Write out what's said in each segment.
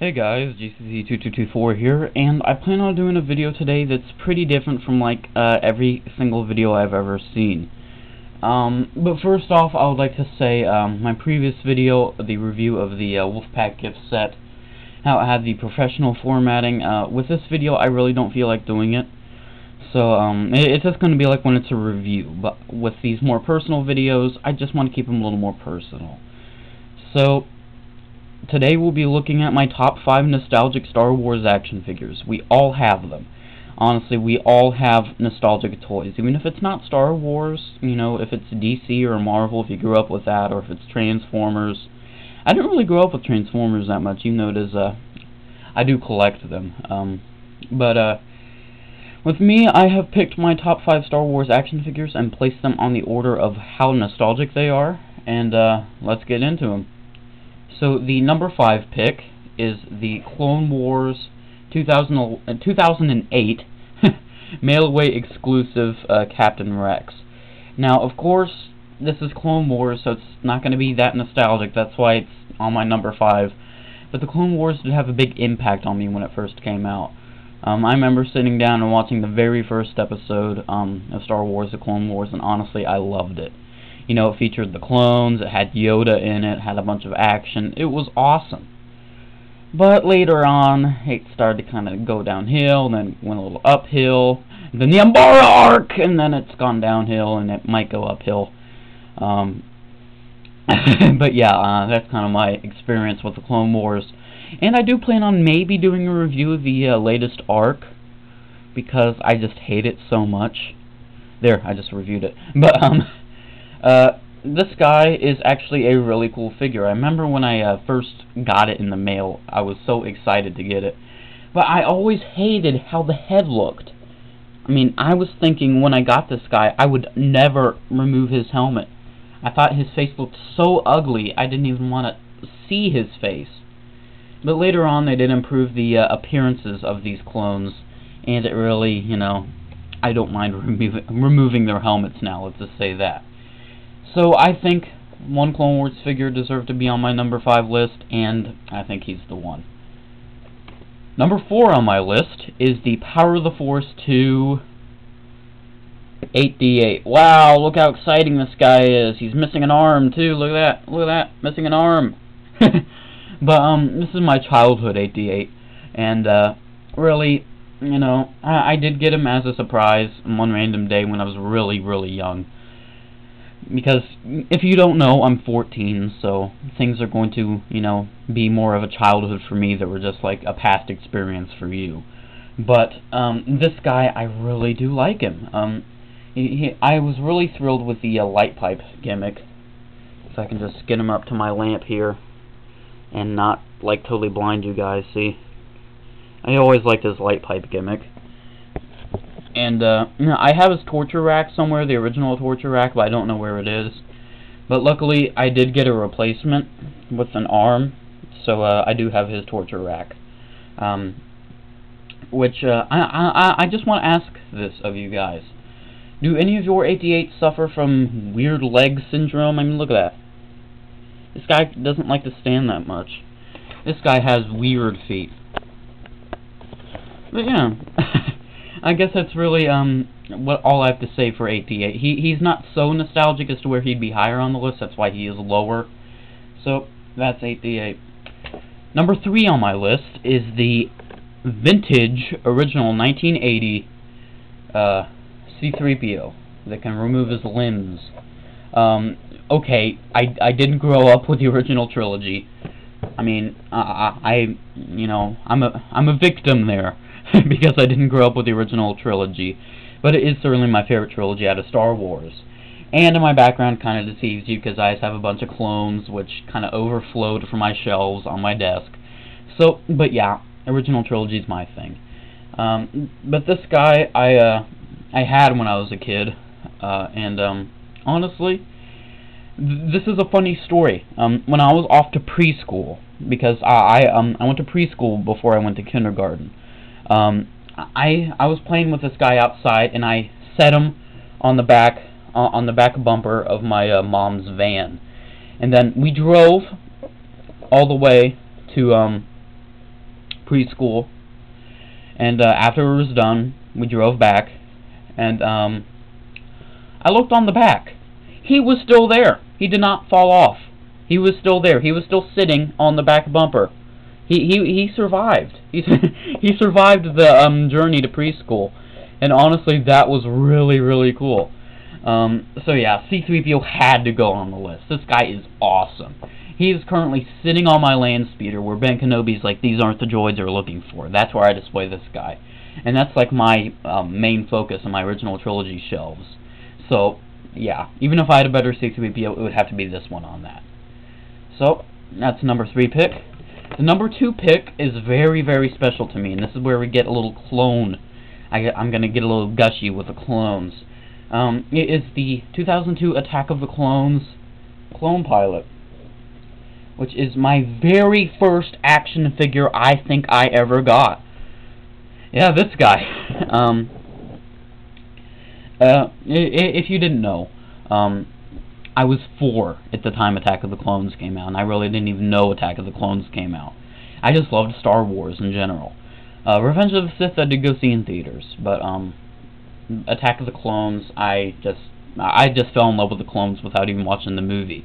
Hey guys, GCC2224 here, and I plan on doing a video today that's pretty different from every single video I've ever seen. But first off, I would like to say my previous video, the review of the Wolfpack gift set, how it had the professional formatting. With this video, I really don't feel like doing it. So it's just going to be like when it's a review, but with these more personal videos, I just want to keep them a little more personal. So today we'll be looking at my top 5 nostalgic Star Wars action figures. We all have them. Honestly, we all have nostalgic toys. Even if it's not Star Wars, you know, if it's DC or Marvel, if you grew up with that, or if it's Transformers. I didn't really grow up with Transformers that much, even though it is, I do collect them. With me, I have picked my top 5 Star Wars action figures and placed them on the order of how nostalgic they are, and let's get into them. So the number 5 pick is the Clone Wars 2008 mail-away exclusive Captain Rex. Now, of course, this is Clone Wars, so it's not going to be that nostalgic. That's why it's on my number 5. But the Clone Wars did have a big impact on me when it first came out. I remember sitting down and watching the very first episode of Star Wars: The Clone Wars, and honestly, I loved it. You know, it featured the clones, it had Yoda in it, had a bunch of action. It was awesome. But later on, it started to kind of go downhill, then went a little uphill, then the Umbara arc, and then it's gone downhill, and it might go uphill. But yeah, that's kind of my experience with the Clone Wars. And I do plan on maybe doing a review of the latest arc, because I just hate it so much. There, I just reviewed it. But, this guy is actually a really cool figure. I remember when I first got it in the mail, I was so excited to get it. But I always hated how the head looked. I mean, I was thinking when I got this guy, I would never remove his helmet. I thought his face looked so ugly, I didn't even want to see his face. But later on, they did improve the appearances of these clones, and it really, you know, I don't mind removing their helmets now, let's just say that. So I think one Clone Wars figure deserved to be on my number 5 list, and I think he's the one. Number 4 on my list is the Power of the Force 2 8D8. Wow, look how exciting this guy is. He's missing an arm, too. Look at that, missing an arm. But, this is my childhood 8D8, and, really, you know, I did get him as a surprise on one random day when I was really, really young. Because, if you don't know, I'm 14, so things are going to, you know, be more of a childhood for me that were just like a past experience for you. But, this guy, I really do like him. I was really thrilled with the light pipe gimmick. If I can just get him up to my lamp here and not, like, totally blind you guys, see? I always liked his light pipe gimmick. And, you know, I have his torture rack somewhere, the original torture rack, but I don't know where it is. But luckily, I did get a replacement with an arm, so I do have his torture rack. I just want to ask this of you guys. Do any of your 88 suffer from weird leg syndrome? I mean, look at that. This guy doesn't like to stand that much. This guy has weird feet. But, yeah. I guess that's really all I have to say for 8D8. He's not so nostalgic as to where he'd be higher on the list. That's why he is lower. So that's 8D8. Number 3 on my list is the vintage original 1980 C-3PO that can remove his limbs. Okay, I didn't grow up with the original trilogy. I mean, you know, I'm a victim there. Because I didn't grow up with the original trilogy. But it is certainly my favorite trilogy out of Star Wars. And my background kind of deceives you because I just have a bunch of clones which kind of overflowed from my shelves on my desk. So, but yeah, original trilogy is my thing. But this guy I had when I was a kid. Honestly, this is a funny story. When I was off to preschool, because I went to preschool before I went to kindergarten. I was playing with this guy outside, and I set him on the back bumper of my mom's van, and then we drove all the way to preschool, and after it was done, we drove back, and I looked on the back. He was still there. He did not fall off. He was still there. He was still sitting on the back bumper. He survived. He survived the journey to preschool, and honestly, that was really, really cool. So yeah, C-3PO had to go on the list. This guy is awesome. He is currently sitting on my land speeder where Ben Kenobi's like, these aren't the droids you're looking for. That's where I display this guy. And that's like my main focus on my original trilogy shelves. So, yeah, even if I had a better C-3PO, it would have to be this one on that. So, that's number 3 pick. The number 2 pick is very, very special to me, and this is where we get a little clone. I'm going to get a little gushy with the clones. It is the 2002 Attack of the Clones clone pilot, which is my very first action figure I think I ever got. Yeah, this guy. If you didn't know, I was 4 at the time Attack of the Clones came out, and I really didn't even know Attack of the Clones came out. I just loved Star Wars in general. Revenge of the Sith I did go see in theaters, but Attack of the Clones, I just fell in love with the clones without even watching the movie.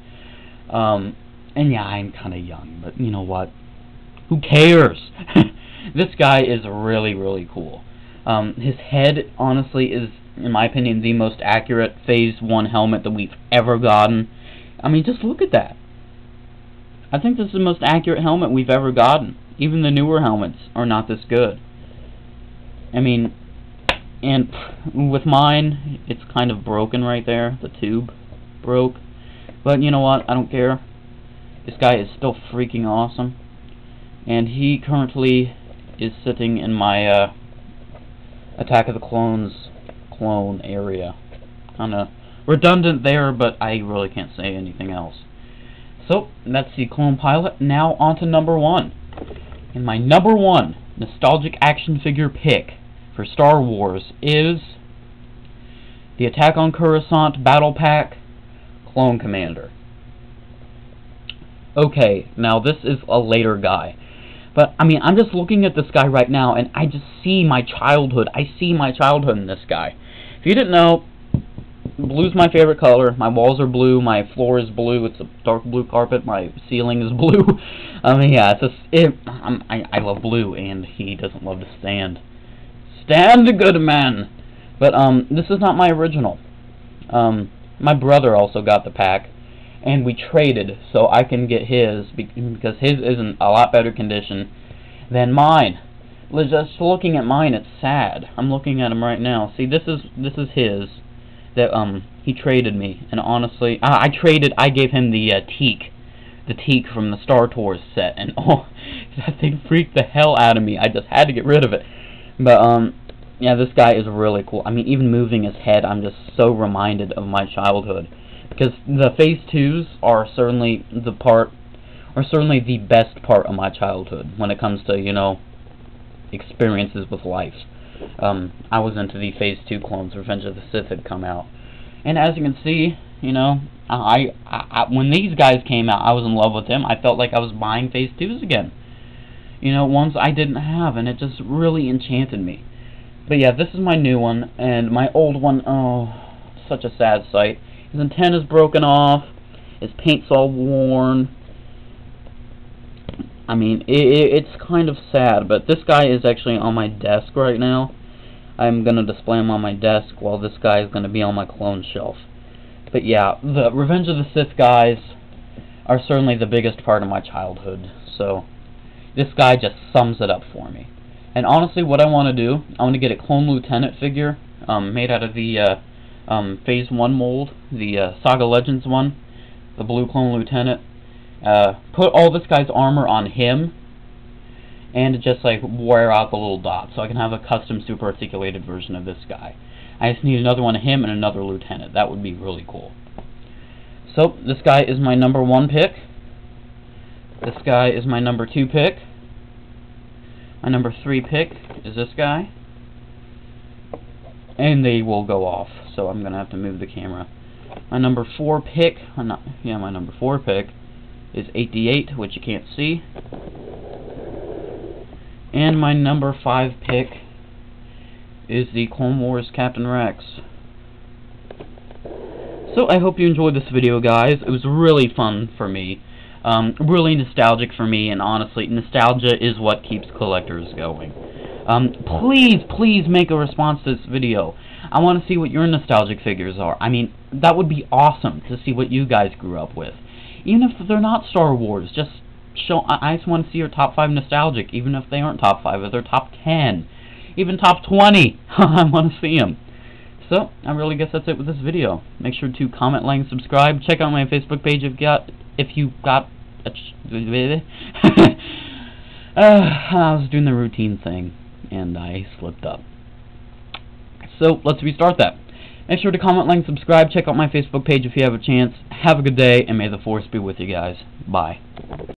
And yeah, I'm kind of young, but you know what? Who cares? This guy is really, really cool. His head, honestly, is, in my opinion, the most accurate Phase 1 helmet that we've ever gotten. I mean, just look at that. I think this is the most accurate helmet we've ever gotten. Even the newer helmets are not this good. I mean, and with mine, it's kind of broken right there. The tube broke. But you know what? I don't care. This guy is still freaking awesome. And he currently is sitting in my Attack of the Clones clone area. Kinda redundant there, but I really can't say anything else. So, that's the clone pilot. Now on to number 1. And my number 1 nostalgic action figure pick for Star Wars is the Attack on Coruscant Battle Pack Clone Commander. Okay, now this is a later guy. But, I mean, I'm just looking at this guy right now, and I just see my childhood. I see my childhood in this guy. If you didn't know, blue's my favorite color. My walls are blue. My floor is blue. It's a dark blue carpet. My ceiling is blue. I mean, yeah, I love blue, and he doesn't love to stand. Stand, good man! But, this is not my original. My brother also got the pack, and we traded so I can get his, because his is in a lot better condition than mine. Just looking at mine, it's sad. I'm looking at him right now. See, this is his that he traded me, and honestly, I gave him the teak from the Star Tours set, and oh, that thing freaked the hell out of me. I just had to get rid of it. But yeah, this guy is really cool. I mean, even moving his head, I'm just so reminded of my childhood. Because the Phase 2s are certainly the best part of my childhood when it comes to, you know, experiences with life. I was into the Phase 2 clones. Revenge of the Sith had come out. And as you can see, you know, when these guys came out, I was in love with them. I felt like I was buying Phase 2s again. You know, ones I didn't have, and it just really enchanted me. But yeah, this is my new one, and my old one, oh, such a sad sight. His antenna's broken off, his paint's all worn. I mean, it's kind of sad, but this guy is actually on my desk right now. I'm going to display him on my desk while this guy is going to be on my clone shelf. But yeah, the Revenge of the Sith guys are certainly the biggest part of my childhood, so this guy just sums it up for me. And honestly, what I want to do, I want to get a Clone Lieutenant figure made out of the Phase 1 mold, the Saga Legends one, the blue Clone Lieutenant. Put all this guy's armor on him, and just like wear out the little dots, so I can have a custom super articulated version of this guy. I just need another one of him and another Lieutenant. That would be really cool. So, this guy is my number 1 pick. This guy is my number 2 pick. My number 3 pick is this guy. And they will go off, so I'm going to have to move the camera. My number 4 pick, my number 4 pick is 8D8, which you can't see. And my number 5 pick is the Clone Wars Captain Rex. So I hope you enjoyed this video, guys. It was really fun for me. Really nostalgic for me, and honestly, nostalgia is what keeps collectors going. Please make a response to this video. I want to see what your nostalgic figures are. I mean, that would be awesome to see what you guys grew up with. Even if they're not Star Wars, just show. I just want to see your top 5 nostalgic, even if they aren't top 5, if they're top 10, even top 20. I want to see them. So, I really guess that's it with this video. Make sure to comment, like, and subscribe. Check out my Facebook page if you got a I was doing the routine thing, and I slipped up. So, let's restart that. Make sure to comment, like, and subscribe. Check out my Facebook page if you have a chance. Have a good day, and may the Force be with you guys. Bye.